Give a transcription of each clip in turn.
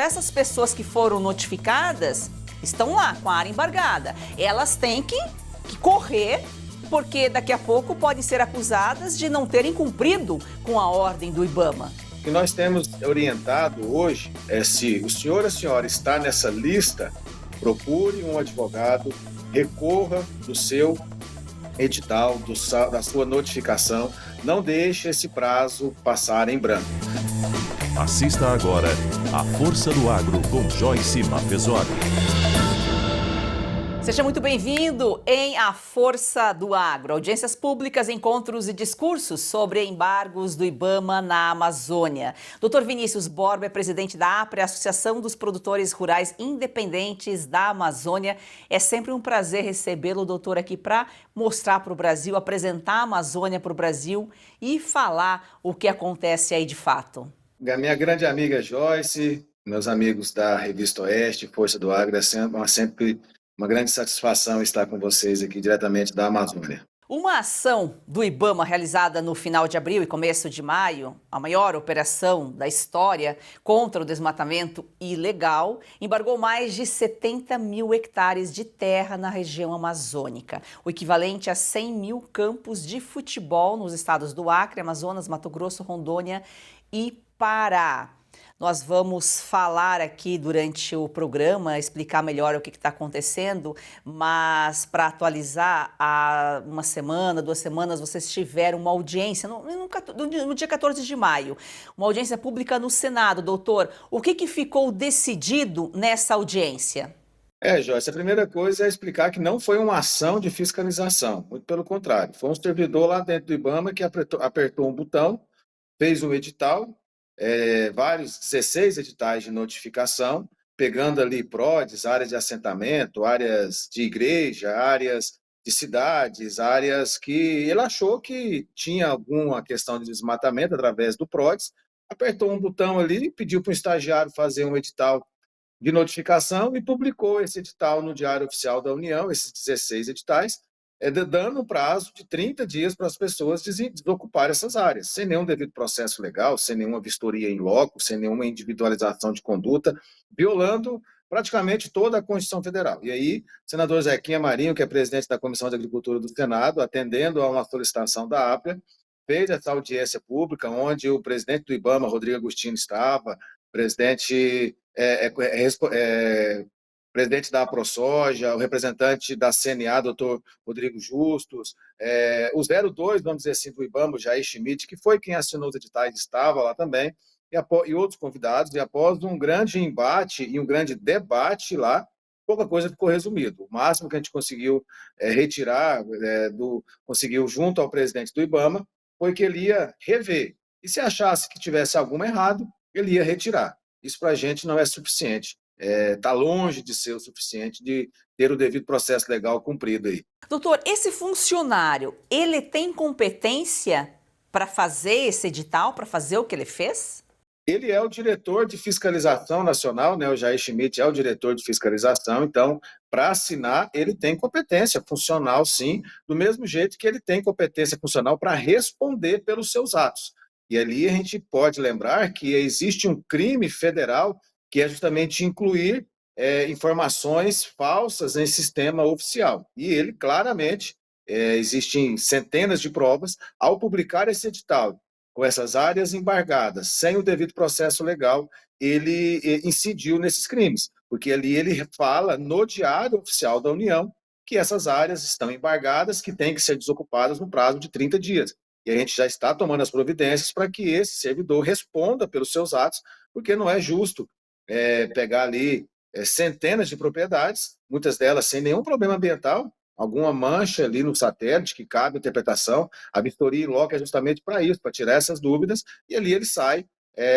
essas pessoas que foram notificadas estão lá com a área embargada. Elas têm que correr, porque daqui a pouco podem ser acusadas de não terem cumprido com a ordem do IBAMA. O que nós temos orientado hoje é, se o senhor ou a senhora está nessa lista, procure um advogado, recorra do seu edital, da sua notificação, não deixe esse prazo passar em branco. Assista agora a Força do Agro com Joyce Mafezoli. Seja muito bem-vindo em A Força do Agro. Audiências públicas, encontros e discursos sobre embargos do IBAMA na Amazônia. Dr. Vinícius Borba é presidente da APRE, Associação dos Produtores Rurais Independentes da Amazônia. É sempre um prazer recebê-lo, doutor, aqui para mostrar para o Brasil, apresentar a Amazônia para o Brasil e falar o que acontece aí de fato. Minha grande amiga Joyce, meus amigos da Revista Oeste, Força do Agro, é sempre uma grande satisfação estar com vocês aqui diretamente da Amazônia. Uma ação do IBAMA realizada no final de abril e começo de maio, a maior operação da história contra o desmatamento ilegal, embargou mais de 70 mil hectares de terra na região amazônica, o equivalente a 100 mil campos de futebol nos estados do Acre, Amazonas, Mato Grosso, Rondônia e Pará. Nós vamos falar aqui durante o programa, explicar melhor o que está acontecendo, mas para atualizar, há uma semana, 2 semanas, vocês tiveram uma audiência, no dia 14 de maio, uma audiência pública no Senado. Doutor, o que ficou decidido nessa audiência? Joyce, a primeira coisa é explicar que não foi uma ação de fiscalização, muito pelo contrário. Foi um servidor lá dentro do IBAMA que apertou um botão, fez um edital, vários 16 editais de notificação, pegando ali PRODES, áreas de assentamento, áreas de igreja, áreas de cidades, áreas que ele achou que tinha alguma questão de desmatamento através do PRODES, apertou um botão ali, pediu para o estagiário fazer um edital de notificação e publicou esse edital no Diário Oficial da União, esses 16 editais, dando um prazo de 30 dias para as pessoas desocuparem essas áreas, sem nenhum devido processo legal, sem nenhuma vistoria em loco, sem nenhuma individualização de conduta, violando praticamente toda a Constituição Federal. E aí, o senador Zequinha Marinho, que é presidente da Comissão de Agricultura do Senado, atendendo a uma solicitação da APRA, fez essa audiência pública, onde o presidente do IBAMA, Rodrigo Agostinho, estava, presidente da AproSoja, o representante da CNA, doutor Rodrigo Justus, o 02, vamos dizer assim, do IBAMA, o Jair Schmidt, que foi quem assinou os editais, estava lá também, e outros convidados, e após um grande embate e um grande debate lá, pouca coisa ficou resumido. O máximo que a gente conseguiu retirar, conseguiu junto ao presidente do IBAMA, foi que ele ia rever. E se achasse que tivesse algum errado, ele ia retirar. Isso para a gente não é suficiente. Está longe de ser o suficiente de ter o devido processo legal cumprido aí. Doutor, esse funcionário, ele tem competência para fazer esse edital, para fazer o que ele fez? Ele é o diretor de fiscalização nacional, né? O Jair Schmidt é o diretor de fiscalização, então, para assinar, ele tem competência funcional, sim, do mesmo jeito que ele tem competência funcional para responder pelos seus atos. E ali a gente pode lembrar que existe um crime federal que é justamente incluir informações falsas em sistema oficial. E ele, claramente, existem centenas de provas, ao publicar esse edital com essas áreas embargadas, sem o devido processo legal, ele incidiu nesses crimes, porque ali ele fala no Diário Oficial da União que essas áreas estão embargadas, que têm que ser desocupadas no prazo de 30 dias. E a gente já está tomando as providências para que esse servidor responda pelos seus atos, porque não é justo pegar ali centenas de propriedades, muitas delas sem nenhum problema ambiental, alguma mancha ali no satélite que cabe a interpretação. A vistoria em loco é justamente para isso, para tirar essas dúvidas, e ali ele sai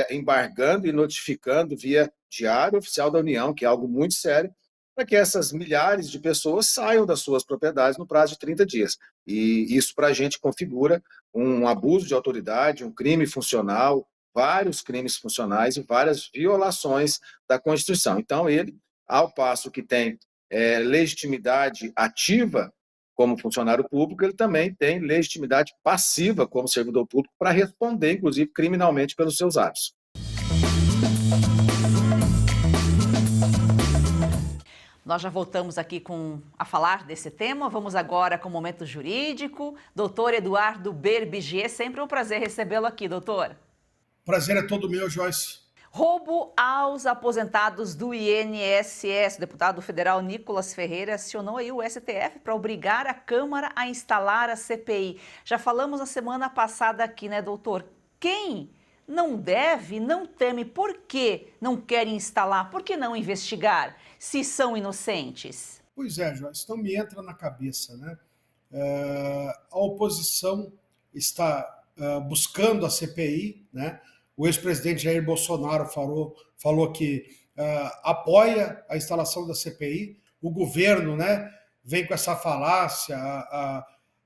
embargando e notificando via Diário Oficial da União, que é algo muito sério, para que essas milhares de pessoas saiam das suas propriedades no prazo de 30 dias. E isso para a gente configura um abuso de autoridade, um crime funcional, vários crimes funcionais e várias violações da Constituição. Então, ele, ao passo que tem legitimidade ativa como funcionário público, ele também tem legitimidade passiva como servidor público para responder, inclusive, criminalmente pelos seus atos. Nós já voltamos aqui a falar desse tema. Vamos agora com o momento jurídico. Doutor Eduardo Berbigier, sempre um prazer recebê-lo aqui, doutor. Prazer é todo meu, Joyce. Roubo aos aposentados do INSS. O deputado federal Nicolas Ferreira acionou aí o STF para obrigar a Câmara a instalar a CPI. Já falamos na semana passada aqui, né, doutor? Quem não deve, não teme, por que não quer instalar? Por que não investigar, se são inocentes? Pois é, Joyce, então me entra na cabeça, né? A oposição está buscando a CPI, né? O ex-presidente Jair Bolsonaro falou que apoia a instalação da CPI. O governo, né, vem com essa falácia.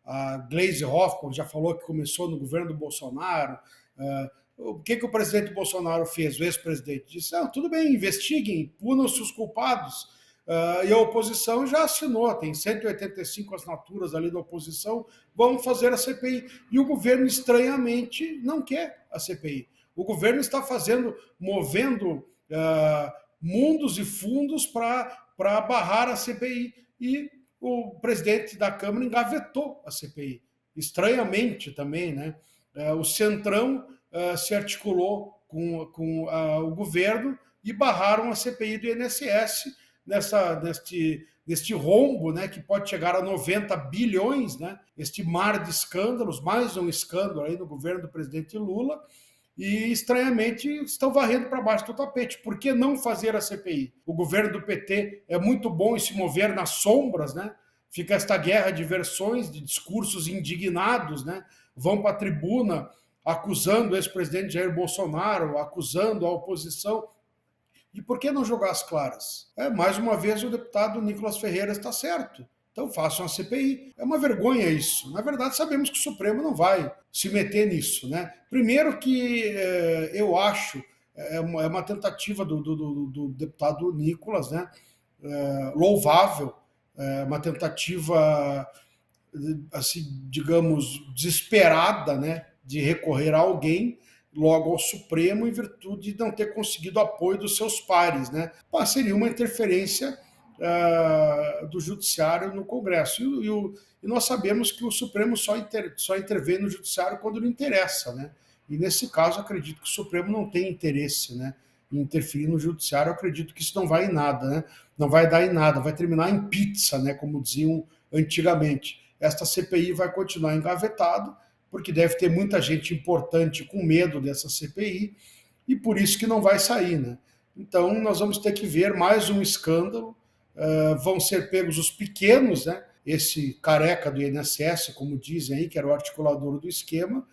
A Gleisi Hoffmann já falou que começou no governo do Bolsonaro. O que o presidente Bolsonaro fez? O ex-presidente disse: tudo bem, investiguem, punam-se os culpados. E a oposição já assinou, tem 185 assinaturas ali da oposição, vamos fazer a CPI. E o governo, estranhamente, não quer a CPI. O governo está movendo mundos e fundos para barrar a CPI. E o presidente da Câmara engavetou a CPI. Estranhamente também, né? O Centrão se articulou com o governo e barraram a CPI do INSS neste rombo, né, que pode chegar a 90 bilhões, né, este mar de escândalos, mais um escândalo aí no governo do presidente Lula, e estranhamente estão varrendo para baixo do tapete. Por que não fazer a CPI? O governo do PT é muito bom em se mover nas sombras, né? Fica esta guerra de versões, de discursos indignados, né? Vão para a tribuna acusando o ex-presidente Jair Bolsonaro, acusando a oposição. E por que não jogar as claras? Mais uma vez o deputado Nicolas Ferreira está certo. Então façam a CPI. É uma vergonha isso. Na verdade, sabemos que o Supremo não vai se meter nisso, né? Primeiro que eu acho é uma tentativa do deputado Nicolas, né? Louvável, uma tentativa, assim, digamos, desesperada, né? De recorrer a alguém logo ao Supremo em virtude de não ter conseguido apoio dos seus pares, né? Seria uma interferência do Judiciário no Congresso. E nós sabemos que o Supremo só intervém no Judiciário quando lhe interessa, né? E nesse caso, acredito que o Supremo não tem interesse, né, em interferir no Judiciário. Eu acredito que isso não vai em nada, né? Não vai dar em nada, vai terminar em pizza, né, como diziam antigamente. Esta CPI vai continuar engavetada, porque deve ter muita gente importante com medo dessa CPI, e por isso que não vai sair, né? Então, nós vamos ter que ver mais um escândalo. Vão ser pegos os pequenos, né? Esse careca do INSS, como dizem aí, que era o articulador do esquema,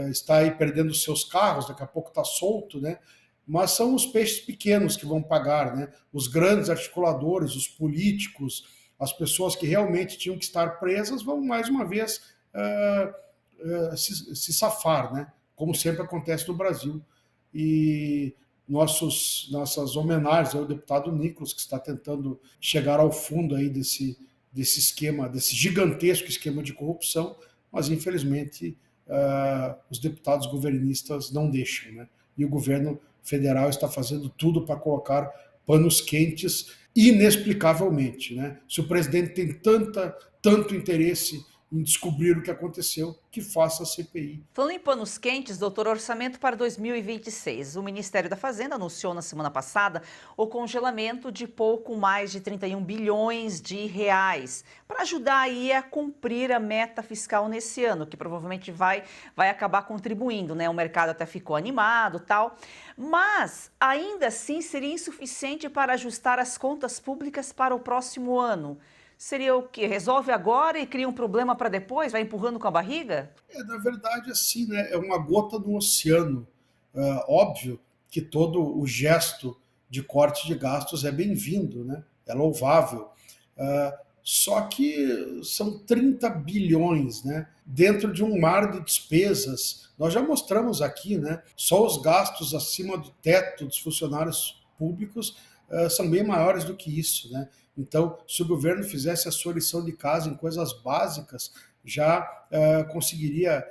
está aí perdendo seus carros, daqui a pouco está solto, né? Mas são os peixes pequenos que vão pagar, né? Os grandes articuladores, os políticos, as pessoas que realmente tinham que estar presas vão, mais uma vez, se safar, né? Como sempre acontece no Brasil. E nossas homenagens ao deputado Nicolas, que está tentando chegar ao fundo aí desse esquema, desse gigantesco esquema de corrupção, mas infelizmente os deputados governistas não deixam, né? E o governo federal está fazendo tudo para colocar panos quentes inexplicavelmente, né? Se o presidente tem tanto interesse em descobrir o que aconteceu, que faça a CPI. Falando em panos quentes, doutor, orçamento para 2026. O Ministério da Fazenda anunciou na semana passada o congelamento de pouco mais de 31 bilhões de reais para ajudar aí a cumprir a meta fiscal nesse ano, que provavelmente vai acabar contribuindo, né? O mercado até ficou animado, tal, mas ainda assim seria insuficiente para ajustar as contas públicas para o próximo ano. Seria o quê? Resolve agora e cria um problema para depois? Vai empurrando com a barriga? Na verdade, assim, né? É uma gota no oceano. Óbvio que todo o gesto de corte de gastos é bem-vindo, né? É louvável. Só que são 30 bilhões, né? Dentro de um mar de despesas. Nós já mostramos aqui, né? Só os gastos acima do teto dos funcionários públicos são bem maiores do que isso, né? Então, se o governo fizesse a sua lição de casa em coisas básicas, já conseguiria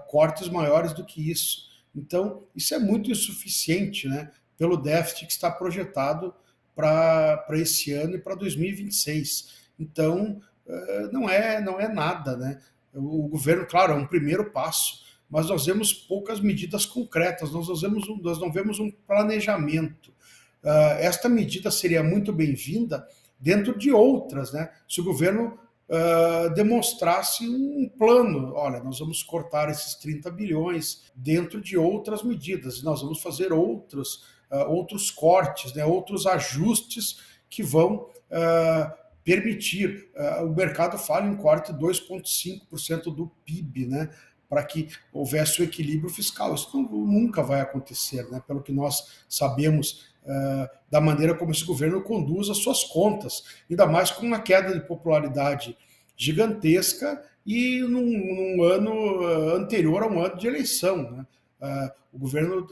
cortes maiores do que isso. Então, isso é muito insuficiente, né, pelo déficit que está projetado para esse ano e para 2026. Então, não é nada, né? O governo, claro, é um primeiro passo, mas nós vemos poucas medidas concretas, nós não vemos um planejamento. Esta medida seria muito bem-vinda dentro de outras, né? Se o governo demonstrasse um plano, olha, nós vamos cortar esses 30 bilhões dentro de outras medidas, nós vamos fazer outros cortes, né? Outros ajustes que vão permitir, o mercado fala em corte de 2,5% do PIB, né? Para que houvesse o equilíbrio fiscal. Isso nunca vai acontecer, né? Pelo que nós sabemos da maneira como esse governo conduz as suas contas, ainda mais com uma queda de popularidade gigantesca e num ano anterior a um ano de eleição, né? O governo,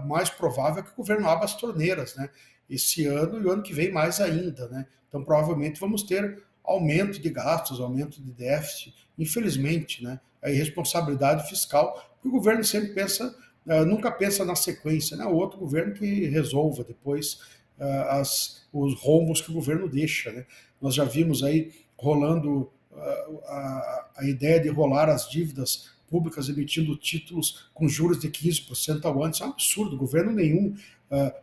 mais provável é que o governo abra as torneiras, né? Esse ano e o ano que vem mais ainda, né? Então provavelmente vamos ter aumento de gastos, aumento de déficit, infelizmente, né? A irresponsabilidade fiscal, porque o governo sempre nunca pensa na sequência, né? O outro governo que resolva depois os rombos que o governo deixa, né? Nós já vimos aí rolando a ideia de rolar as dívidas públicas emitindo títulos com juros de 15% ao ano. Isso é um absurdo, governo nenhum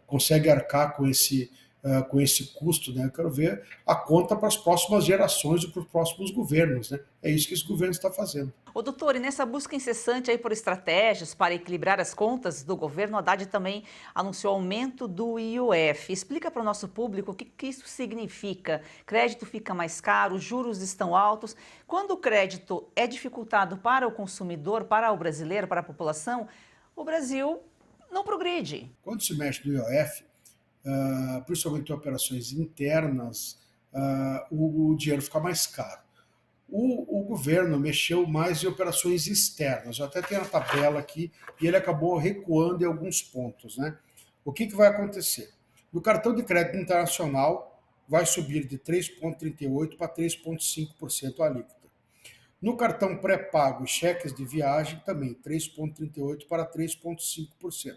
consegue arcar com esse custo, né? Eu quero ver a conta para as próximas gerações e para os próximos governos, né? É isso que esse governo está fazendo. Ô, doutor, e nessa busca incessante aí por estratégias para equilibrar as contas do governo, o Haddad também anunciou aumento do IOF. Explica para o nosso público o que isso significa. Crédito fica mais caro, juros estão altos. Quando o crédito é dificultado para o consumidor, para o brasileiro, para a população, o Brasil não progride. Quando se mexe no IOF, principalmente em operações internas, o dinheiro fica mais caro. O governo mexeu mais em operações externas. Eu até tenho a tabela aqui e ele acabou recuando em alguns pontos, né? O que vai acontecer? No cartão de crédito internacional vai subir de 3,38% para 3,5% a alíquota. No cartão pré-pago e cheques de viagem também 3,38% para 3,5%.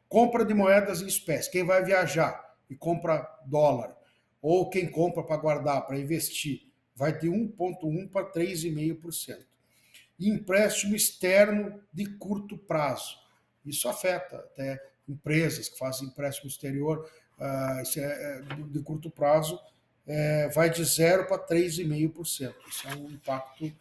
Compra de moedas em espécie. Quem vai viajar e compra dólar, ou quem compra para guardar, para investir, vai de 1,1% para 3,5%. E empréstimo externo de curto prazo. Isso afeta até empresas que fazem empréstimo exterior de curto prazo, vai de 0% para 3,5%. Isso é um impacto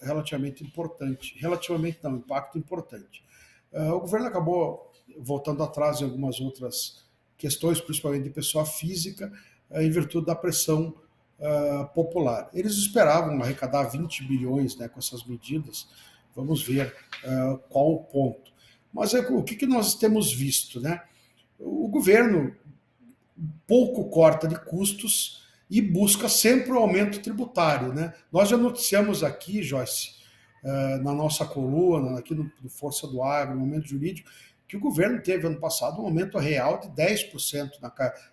relativamente importante. Relativamente não, impacto importante. O governo acabou voltando atrás em algumas outras questões, principalmente de pessoa física, em virtude da pressão popular. Eles esperavam arrecadar 20 bilhões, né, com essas medidas. Vamos ver qual o ponto. Mas o que nós temos visto, né? O governo pouco corta de custos e busca sempre o aumento tributário, né? Nós já noticiamos aqui, Joyce, na nossa coluna, aqui no Força do Agro, no Momento Jurídico, que o governo teve ano passado um aumento real de 10%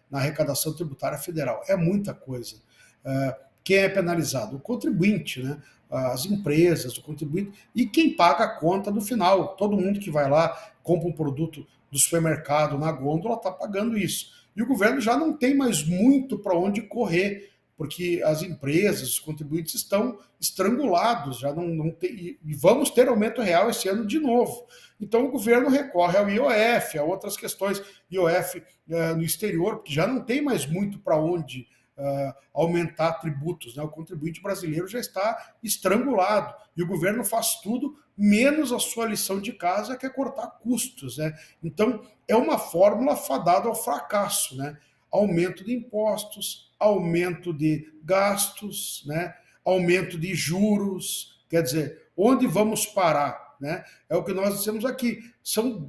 na arrecadação tributária federal. É muita coisa. Quem é penalizado? O contribuinte, né? As empresas, o contribuinte, e quem paga a conta no final. Todo mundo que vai lá, compra um produto do supermercado na gôndola, está pagando isso. E o governo já não tem mais muito para onde correr, porque as empresas, os contribuintes estão estrangulados, já não tem, e vamos ter aumento real esse ano de novo. Então o governo recorre ao IOF, a outras questões, IOF no exterior, porque já não tem mais muito para onde aumentar tributos, né? O contribuinte brasileiro já está estrangulado e o governo faz tudo menos a sua lição de casa, que é cortar custos, né? Então é uma fórmula fadada ao fracasso, né? Aumento de impostos, aumento de gastos, né? Aumento de juros, quer dizer, onde vamos parar? Né? É o que nós dissemos aqui, são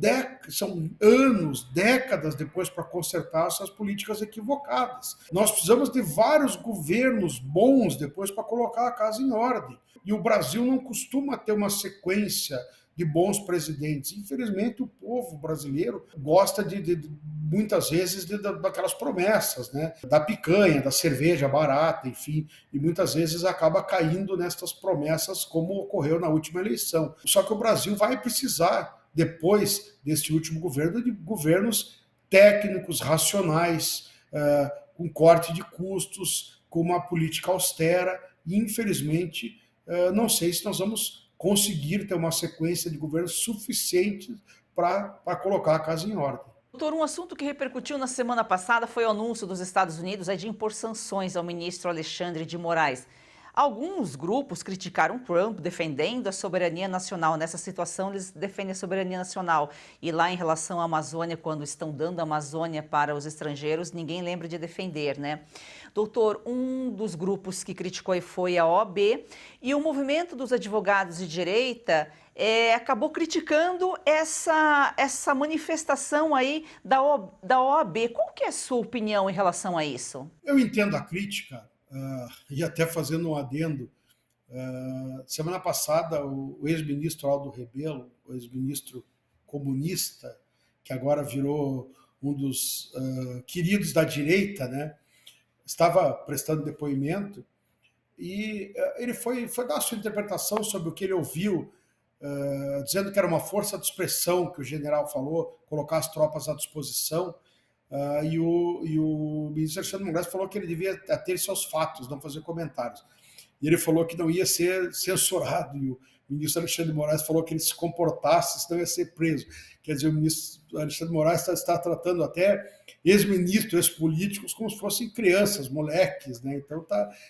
anos, décadas depois para consertar essas políticas equivocadas. Nós precisamos de vários governos bons depois para colocar a casa em ordem. E o Brasil não costuma ter uma sequência de bons presidentes. Infelizmente, o povo brasileiro gosta muitas vezes daquelas promessas, né? Da picanha, da cerveja barata, enfim, e muitas vezes acaba caindo nestas promessas, como ocorreu na última eleição. Só que o Brasil vai precisar, depois deste último governo, de governos técnicos, racionais, com corte de custos, com uma política austera, e infelizmente não sei se nós vamos conseguir ter uma sequência de governos suficiente para colocar a casa em ordem. Doutor, um assunto que repercutiu na semana passada foi o anúncio dos Estados Unidos de impor sanções ao ministro Alexandre de Moraes. Alguns grupos criticaram Trump defendendo a soberania nacional. Nessa situação, eles defendem a soberania nacional. E lá em relação à Amazônia, quando estão dando a Amazônia para os estrangeiros, ninguém lembra de defender, né? Doutor, um dos grupos que criticou foi a OAB, e o movimento dos advogados de direita acabou criticando essa manifestação aí da OAB. Qual que é a sua opinião em relação a isso? Eu entendo a crítica, e até fazendo um adendo, semana passada o ex-ministro Aldo Rebelo, o ex-ministro comunista, que agora virou um dos queridos da direita, né, estava prestando depoimento, e ele foi dar a sua interpretação sobre o que ele ouviu, dizendo que era uma força de expressão, que o general falou, colocar as tropas à disposição, e o ministro Alexandre de Moraes falou que ele devia ter seus fatos, não fazer comentários. E ele falou que não ia ser censurado, e o ministro Alexandre de Moraes falou que ele se comportasse, senão ia ser preso. Quer dizer, o ministro Alexandre de Moraes está tratando até ex-ministros, ex-políticos, como se fossem crianças, moleques, né? Então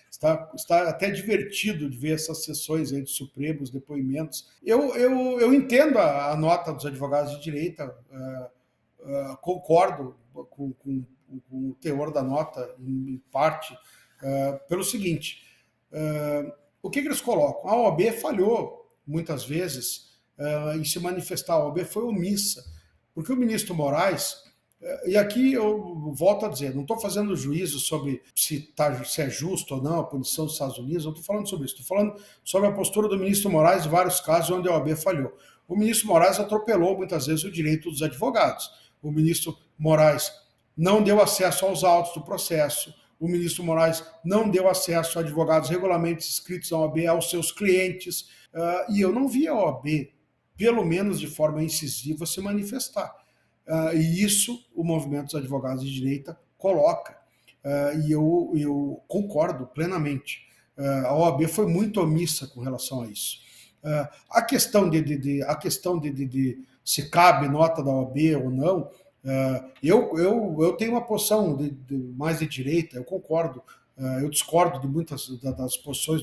está até divertido de ver essas sessões aí de Supremos, depoimentos. Eu entendo a nota dos advogados de direita, concordo com o teor da nota, em parte, pelo seguinte: o que eles colocam? A OAB falhou muitas vezes em se manifestar. A OAB foi omissa, porque o ministro Moraes, e aqui eu volto a dizer, não estou fazendo juízo sobre se é justo ou não a punição dos Estados Unidos, não estou falando sobre isso, estou falando sobre a postura do ministro Moraes em vários casos onde a OAB falhou. O ministro Moraes atropelou muitas vezes o direito dos advogados. O ministro Moraes não deu acesso aos autos do processo. O ministro Moraes não deu acesso a advogados regularmente inscritos na OAB aos seus clientes. E eu não vi a OAB, pelo menos de forma incisiva, se manifestar. E isso o movimento dos advogados de direita coloca. E eu concordo plenamente. A OAB foi muito omissa com relação a isso. A questão de se cabe nota da OAB ou não, eu tenho uma posição mais de direita, eu concordo, eu discordo de muitas das posições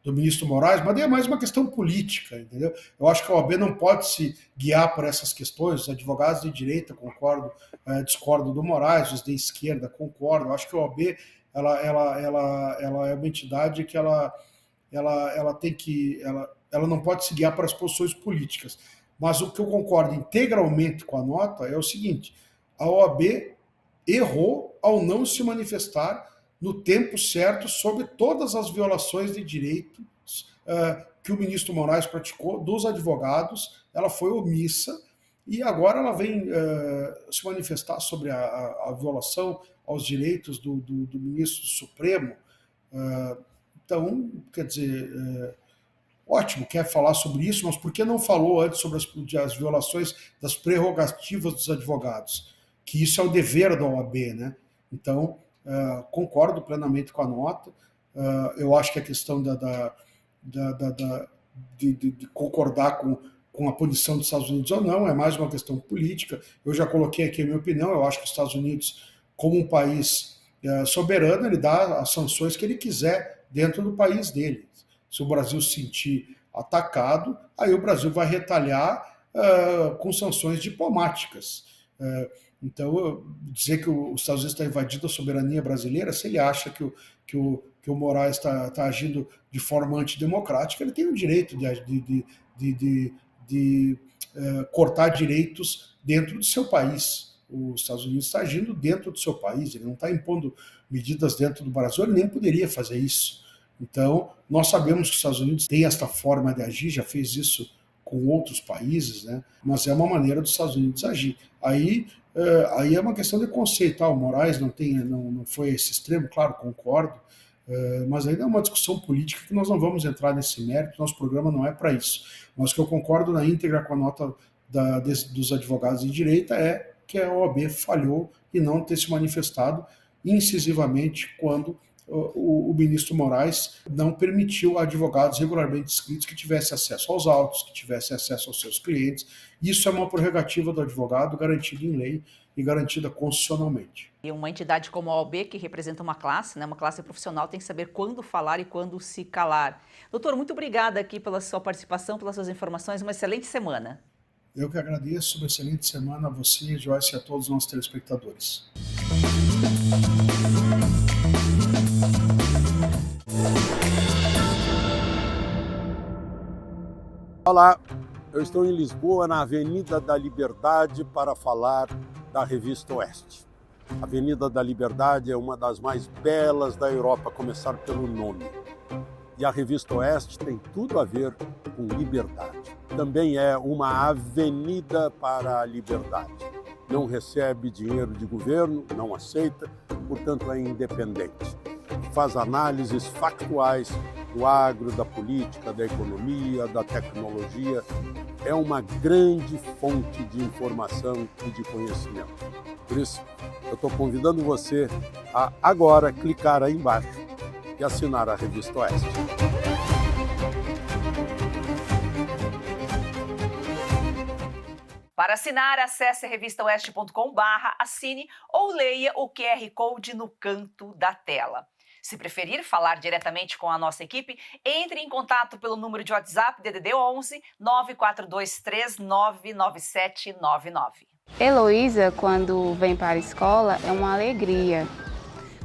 do ministro Moraes, mas é mais uma questão política, entendeu? Eu acho que a OAB não pode se guiar por essas questões. Os advogados de direita, concordo, discordo do Moraes, os de esquerda, concordo. Eu acho que a OAB ela é uma entidade que ela não pode se guiar para as posições políticas. Mas o que eu concordo integralmente com a nota é o seguinte: a OAB errou ao não se manifestar no tempo certo sobre todas as violações de direitos que o ministro Moraes praticou dos advogados. Ela foi omissa e agora ela vem se manifestar sobre a violação aos direitos do ministro do Supremo. Então, quer dizer, ótimo, quer falar sobre isso, mas por que não falou antes sobre as violações das prerrogativas dos advogados? Que isso é o dever da OAB, né? Então, concordo plenamente com a nota. Eu acho que a questão de concordar com a punição dos Estados Unidos ou não é mais uma questão política. Eu já coloquei aqui a minha opinião. Eu acho que os Estados Unidos, como um país soberano, ele dá as sanções que ele quiser dentro do país dele. Se o Brasil se sentir atacado, aí o Brasil vai retalhar com sanções diplomáticas. Então, dizer que os Estados Unidos está invadindo a soberania brasileira, se ele acha que o Moraes está agindo de forma antidemocrática, ele tem o direito de cortar direitos dentro do seu país. Os Estados Unidos está agindo dentro do seu país, ele não está impondo medidas dentro do Brasil, ele nem poderia fazer isso. Então, nós sabemos que os Estados Unidos têm esta forma de agir, já fez isso com outros países, né? Mas é uma maneira dos Estados Unidos agir. Aí é uma questão de conceito. O Moraes não foi a esse extremo, claro, concordo, mas ainda é uma discussão política que nós não vamos entrar nesse mérito, nosso programa não é para isso. Mas o que eu concordo na íntegra com a nota dos advogados de direita é que a OAB falhou em não ter se manifestado incisivamente quando o ministro Moraes não permitiu a advogados regularmente inscritos que tivessem acesso aos autos, que tivessem acesso aos seus clientes. Isso é uma prerrogativa do advogado garantida em lei e garantida constitucionalmente. E uma entidade como a OAB, que representa uma classe, né, uma classe profissional, tem que saber quando falar e quando se calar. Doutor, muito obrigada aqui pela sua participação, pelas suas informações. Uma excelente semana. Eu que agradeço. Uma excelente semana a você, Joyce, e a todos os nossos telespectadores. Olá, eu estou em Lisboa, na Avenida da Liberdade, para falar da Revista Oeste. A Avenida da Liberdade é uma das mais belas da Europa, a começar pelo nome. E a Revista Oeste tem tudo a ver com liberdade. Também é uma avenida para a liberdade. Não recebe dinheiro de governo, não aceita, portanto é independente. Faz análises factuais do agro, da política, da economia, da tecnologia. É uma grande fonte de informação e de conhecimento. Por isso, eu estou convidando você a agora clicar aí embaixo e assinar a Revista Oeste. Para assinar, acesse revistaoeste.com/assine ou leia o QR Code no canto da tela. Se preferir falar diretamente com a nossa equipe, entre em contato pelo número de WhatsApp DDD 11 942399799. Heloísa, quando vem para a escola, é uma alegria.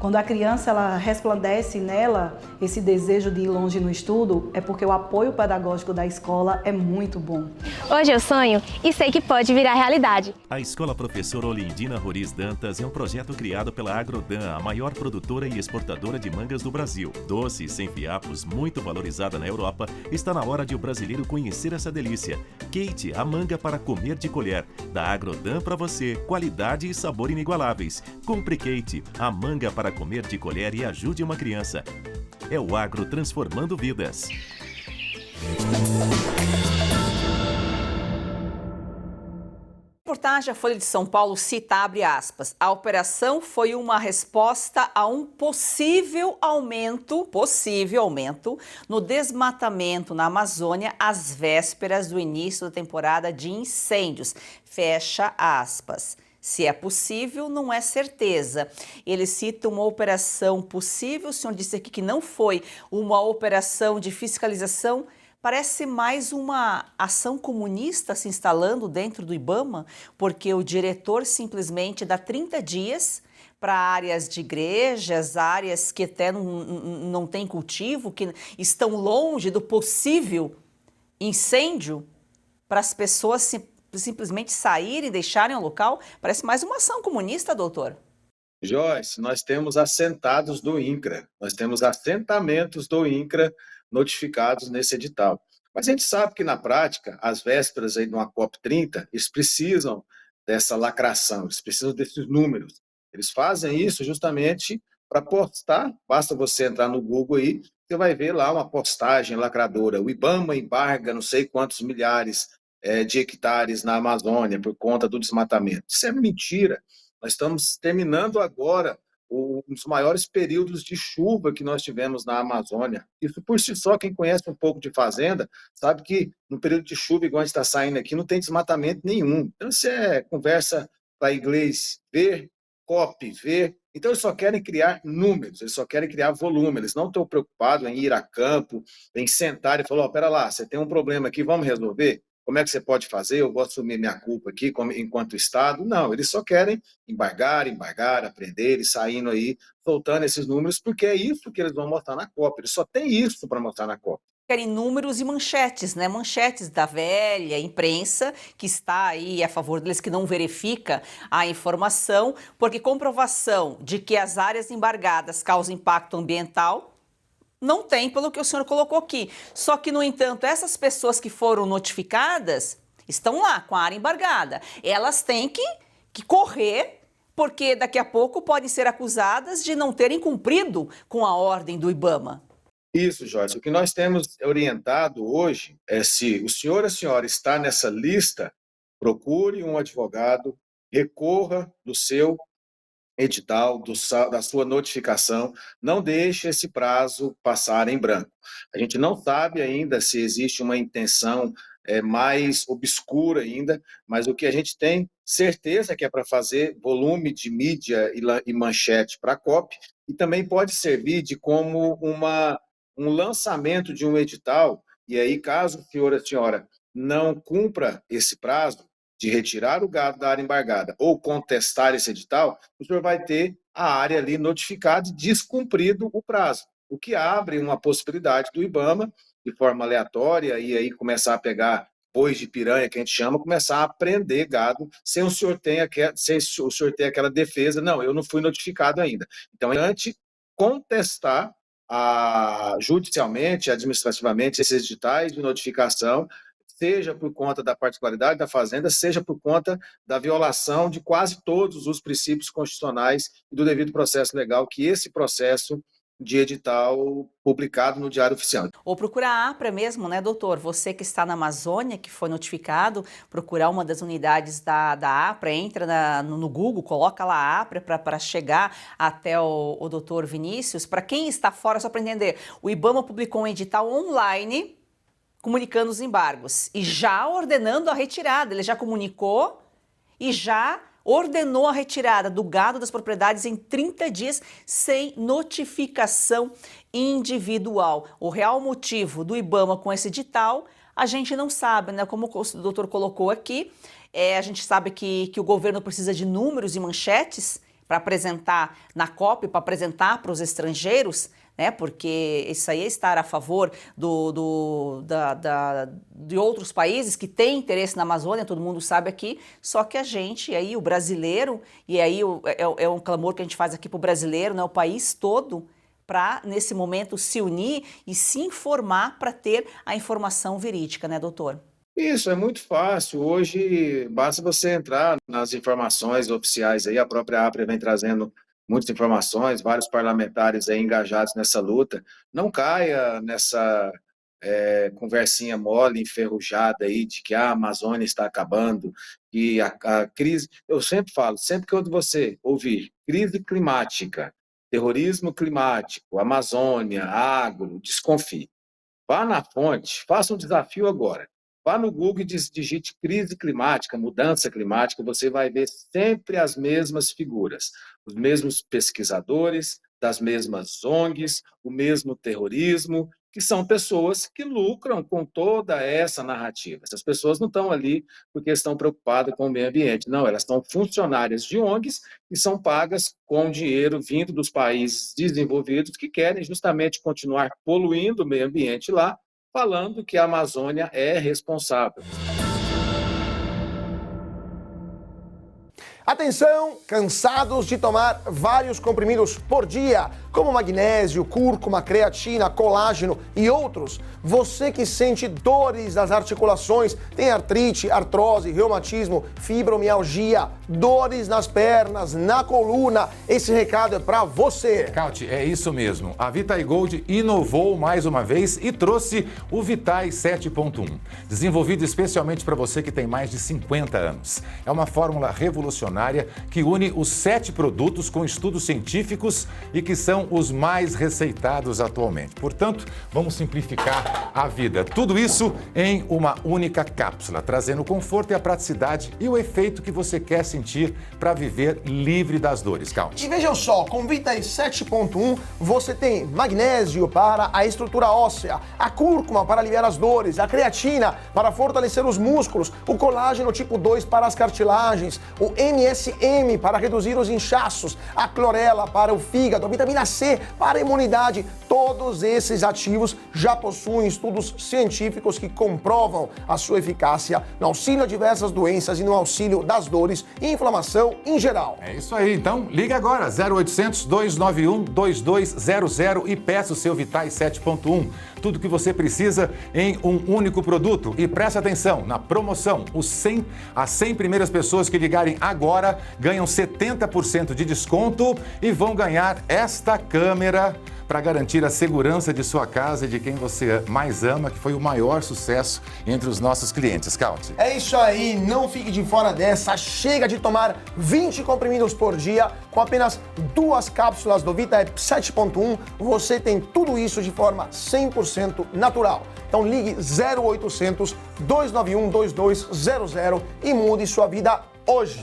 Quando a criança ela resplandece nela esse desejo de ir longe no estudo, é porque o apoio pedagógico da escola é muito bom. Hoje eu sonho e sei que pode virar realidade. A Escola Professor Olindina Roriz Dantas é um projeto criado pela Agrodan, a maior produtora e exportadora de mangas do Brasil. Doce e sem fiapos, muito valorizada na Europa, está na hora de o brasileiro conhecer essa delícia. Kate, a manga para comer de colher. Da Agrodan para você, qualidade e sabor inigualáveis. Compre Kate, a manga para comer de colher e ajude uma criança. É o agro transformando vidas. A reportagem, a Folha de São Paulo cita, abre aspas, a operação foi uma resposta a um possível aumento no desmatamento na Amazônia às vésperas do início da temporada de incêndios. Fecha aspas. Se é possível, não é certeza. Ele cita uma operação possível, o senhor disse aqui que não foi uma operação de fiscalização. Parece mais uma ação comunista se instalando dentro do IBAMA, porque o diretor simplesmente dá 30 dias para áreas de igrejas, áreas que até não têm cultivo, que estão longe do possível incêndio, para as pessoas simplesmente saírem e deixarem o local. Parece mais uma ação comunista, doutor. Joyce, nós temos assentados do INCRA, nós temos assentamentos do INCRA notificados nesse edital. Mas a gente sabe que, na prática, às vésperas aí de uma COP30, eles precisam dessa lacração, eles precisam desses números. Eles fazem isso justamente para postar, basta você entrar no Google aí, você vai ver lá uma postagem lacradora. O IBAMA embarga não sei quantos milhares de hectares na Amazônia por conta do desmatamento. Isso é mentira. Nós estamos terminando agora um dos maiores períodos de chuva que nós tivemos na Amazônia. Isso por si só, quem conhece um pouco de fazenda, sabe que no período de chuva, igual a gente está saindo aqui, não tem desmatamento nenhum. Então, isso é conversa para inglês ver, copy, ver. Então, eles só querem criar números, eles só querem criar volume, eles não estão preocupados em ir a campo, em sentar e falar, pera lá, você tem um problema aqui, vamos resolver? Como é que você pode fazer? Eu vou assumir minha culpa aqui enquanto Estado? Não, eles só querem embargar, aprender e saindo aí, soltando esses números, porque é isso que eles vão mostrar na COP. Eles só têm isso para mostrar na COP. Querem números e manchetes, né? Manchetes da velha imprensa, que está aí a favor deles, que não verifica a informação, porque comprovação de que as áreas embargadas causam impacto ambiental não tem, pelo que o senhor colocou aqui. Só que, no entanto, essas pessoas que foram notificadas estão lá com a área embargada. Elas têm que correr, porque daqui a pouco podem ser acusadas de não terem cumprido com a ordem do IBAMA. Isso, Joyce. O que nós temos orientado hoje é, se o senhor e a senhora está nessa lista, procure um advogado, recorra do seu edital, da sua notificação, não deixe esse prazo passar em branco. A gente não sabe ainda se existe uma intenção mais obscura ainda, mas o que a gente tem certeza que é para fazer volume de mídia e manchete para a COP, e também pode servir de como um lançamento de um edital, e aí caso o senhor e a senhora não cumpra esse prazo de retirar o gado da área embargada ou contestar esse edital, o senhor vai ter a área ali notificada e descumprido o prazo, o que abre uma possibilidade do IBAMA, de forma aleatória, e aí começar a pegar bois de piranha, que a gente chama, começar a prender gado, sem o senhor ter aquela defesa, não, eu não fui notificado ainda. Então, antes, contestar judicialmente, administrativamente, esses editais de notificação, seja por conta da particularidade da fazenda, seja por conta da violação de quase todos os princípios constitucionais e do devido processo legal, que esse processo de edital publicado no Diário Oficial. Ou procurar a APRA mesmo, né, doutor? Você que está na Amazônia, que foi notificado, procurar uma das unidades da APRA, entra no Google, coloca lá a APRA para chegar até o doutor Vinícius. Para quem está fora, só para entender, o IBAMA publicou um edital online comunicando os embargos e já ordenando a retirada. Ele já comunicou e já ordenou a retirada do gado das propriedades em 30 dias sem notificação individual. O real motivo do IBAMA com esse edital, a gente não sabe, né? Como o doutor colocou aqui, a gente sabe que o governo precisa de números e manchetes para apresentar na COP, para apresentar para os estrangeiros, né? Porque isso aí é estar a favor de outros países que têm interesse na Amazônia, todo mundo sabe aqui, só que a gente, aí o brasileiro, e aí é um clamor que a gente faz aqui para o brasileiro, né? O país todo, para nesse momento se unir e se informar para ter a informação verídica, né, doutor? Isso, é muito fácil. Hoje, basta você entrar nas informações oficiais aí, a própria APRA vem trazendo muitas informações, vários parlamentares aí engajados nessa luta. Não caia nessa conversinha mole, enferrujada aí, de que a Amazônia está acabando, que a crise... Eu sempre falo, sempre que você ouvir crise climática, terrorismo climático, Amazônia, agro, desconfie. Vá na fonte, faça um desafio agora. Vá no Google e digite crise climática, mudança climática, você vai ver sempre as mesmas figuras, os mesmos pesquisadores, das mesmas ONGs, o mesmo terrorismo, que são pessoas que lucram com toda essa narrativa. Essas pessoas não estão ali porque estão preocupadas com o meio ambiente, não, elas são funcionárias de ONGs e são pagas com dinheiro vindo dos países desenvolvidos que querem justamente continuar poluindo o meio ambiente lá, falando que a Amazônia é responsável. Atenção, cansados de tomar vários comprimidos por dia, como magnésio, cúrcuma, creatina, colágeno e outros? Você que sente dores das articulações, tem artrite, artrose, reumatismo, fibromialgia, dores nas pernas, na coluna, esse recado é para você. Cauti, é isso mesmo. A Vitai Gold inovou mais uma vez e trouxe o Vitai 7.1, desenvolvido especialmente para você que tem mais de 50 anos. É uma fórmula revolucionária que une os 7 produtos com estudos científicos e que são os mais receitados atualmente. Portanto, vamos simplificar a vida. Tudo isso em uma única cápsula, trazendo o conforto e a praticidade e o efeito que você quer sentir para viver livre das dores. Count. E vejam só, com Vitai 7.1 você tem magnésio para a estrutura óssea, a cúrcuma para aliviar as dores, a creatina para fortalecer os músculos, o colágeno tipo 2 para as cartilagens, o MSM para reduzir os inchaços, a clorela para o fígado, a vitamina C para a imunidade. Todos esses ativos já possuem estudos científicos que comprovam a sua eficácia no auxílio a diversas doenças e no auxílio das dores e inflamação em geral. É isso aí, então liga agora, 0800 291 2200 e peça o seu Vitai 7.1. Tudo que você precisa em um único produto. E presta atenção, na promoção, as 100 primeiras pessoas que ligarem agora ganham 70% de desconto e vão ganhar esta câmera para garantir a segurança de sua casa e de quem você mais ama, que foi o maior sucesso entre os nossos clientes. Count. É isso aí, não fique de fora dessa. Chega de tomar 20 comprimidos por dia. Com apenas 2 cápsulas do VitaHep 7.1, você tem tudo isso de forma 100% natural. Então ligue 0800 291 2200 e mude sua vida hoje.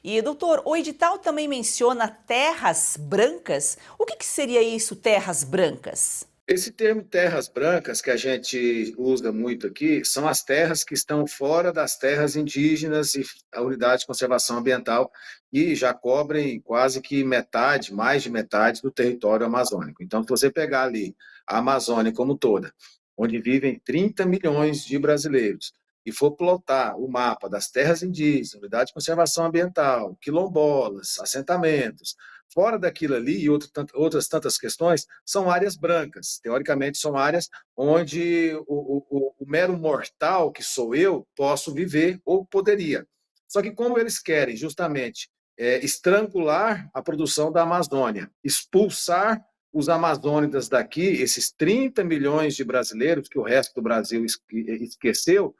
E, doutor, o edital também menciona terras brancas. O que seria isso, terras brancas? Esse termo terras brancas que a gente usa muito aqui são as terras que estão fora das terras indígenas e a unidade de conservação ambiental e já cobrem quase que metade, mais de metade do território amazônico. Então, se você pegar ali a Amazônia como toda, onde vivem 30 milhões de brasileiros, e for plotar o mapa das terras indígenas, unidade de conservação ambiental, quilombolas, assentamentos, fora daquilo ali e outras tantas questões, são áreas brancas. Teoricamente, são áreas onde o mero mortal, que sou eu, posso viver ou poderia. Só que como eles querem justamente estrangular a produção da Amazônia, expulsar os amazônidas daqui, esses 30 milhões de brasileiros que o resto do Brasil esqueceu,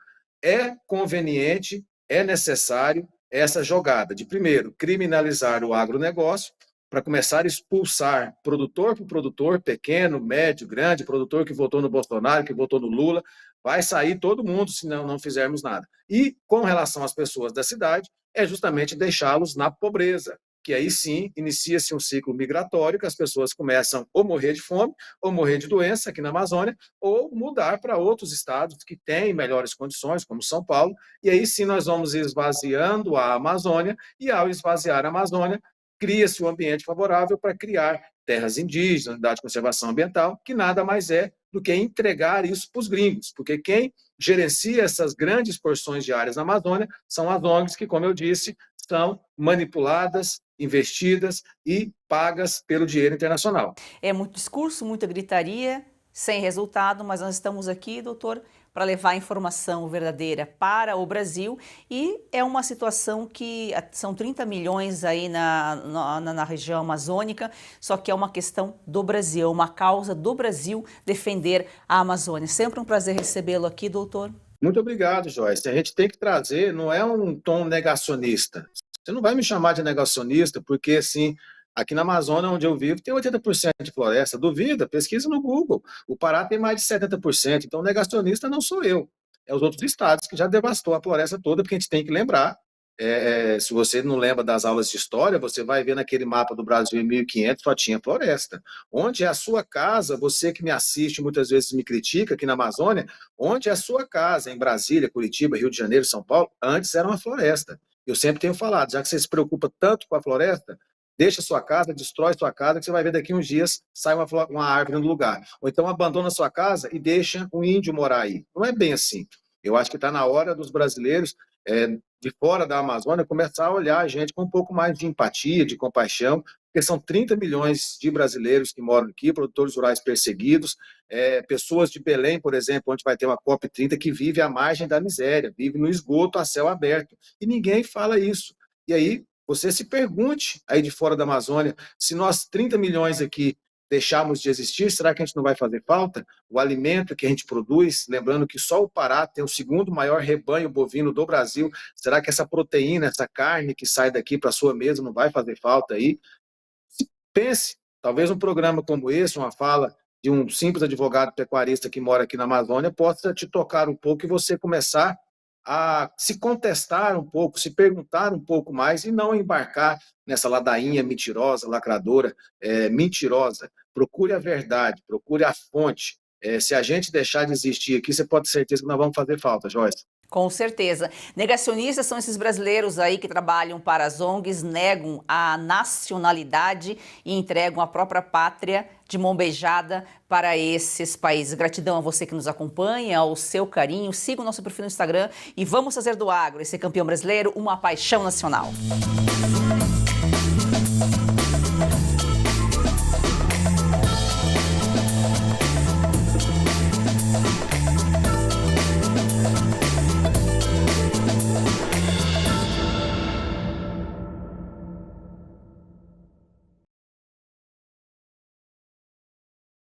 é conveniente, é necessário essa jogada de, primeiro, criminalizar o agronegócio, para começar a expulsar produtor por produtor, pequeno, médio, grande, produtor que votou no Bolsonaro, que votou no Lula, vai sair todo mundo se não fizermos nada. E, com relação às pessoas da cidade, é justamente deixá-los na pobreza, que aí sim inicia-se um ciclo migratório, que as pessoas começam ou morrer de fome, ou morrer de doença aqui na Amazônia, ou mudar para outros estados que têm melhores condições, como São Paulo, e aí sim nós vamos esvaziando a Amazônia, e ao esvaziar a Amazônia, cria-se um ambiente favorável para criar terras indígenas, unidade de conservação ambiental, que nada mais é do que entregar isso para os gringos, porque quem gerencia essas grandes porções de áreas na Amazônia são as ONGs que, como eu disse, são manipuladas, investidas e pagas pelo dinheiro internacional. É muito discurso, muita gritaria, sem resultado, mas nós estamos aqui, doutor, para levar a informação verdadeira para o Brasil, e é uma situação que são 30 milhões aí na região amazônica, só que é uma questão do Brasil, uma causa do Brasil defender a Amazônia. Sempre um prazer recebê-lo aqui, doutor. Muito obrigado, Joyce. A gente tem que trazer, não é um tom negacionista. Você não vai me chamar de negacionista, porque assim, aqui na Amazônia, onde eu vivo, tem 80% de floresta. Duvida, pesquisa no Google. O Pará tem mais de 70%. Então, negacionista não sou eu. É os outros estados que já devastou a floresta toda, porque a gente tem que lembrar. Se você não lembra das aulas de história, você vai ver naquele mapa do Brasil em 1500, só tinha floresta. Onde é a sua casa, você que me assiste muitas vezes me critica aqui na Amazônia, onde é a sua casa, em Brasília, Curitiba, Rio de Janeiro, São Paulo, antes era uma floresta. Eu sempre tenho falado, já que você se preocupa tanto com a floresta, deixa sua casa, destrói sua casa, que você vai ver daqui uns dias sai uma árvore no lugar. Ou então abandona sua casa e deixa um índio morar aí. Não é bem assim. Eu acho que está na hora dos brasileiros de fora da Amazônia começar a olhar a gente com um pouco mais de empatia, de compaixão, porque são 30 milhões de brasileiros que moram aqui, produtores rurais perseguidos, pessoas de Belém, por exemplo, onde vai ter uma COP30, que vive à margem da miséria, vive no esgoto a céu aberto. E ninguém fala isso. E aí, você se pergunte aí de fora da Amazônia, se nós 30 milhões aqui deixarmos de existir, será que a gente não vai fazer falta? O alimento que a gente produz, lembrando que só o Pará tem o segundo maior rebanho bovino do Brasil, será que essa proteína, essa carne que sai daqui para a sua mesa não vai fazer falta aí? Pense, talvez um programa como esse, uma fala de um simples advogado pecuarista que mora aqui na Amazônia, possa te tocar um pouco e você começar a se contestar um pouco, se perguntar um pouco mais e não embarcar nessa ladainha mentirosa, lacradora, mentirosa. Procure a verdade, procure a fonte. Se a gente deixar de existir aqui, você pode ter certeza que nós vamos fazer falta, Joyce. Com certeza. Negacionistas são esses brasileiros aí que trabalham para as ONGs, negam a nacionalidade e entregam a própria pátria de mão beijada para esses países. Gratidão a você que nos acompanha, ao seu carinho. Siga o nosso perfil no Instagram e vamos fazer do agro, esse campeão brasileiro, uma paixão nacional.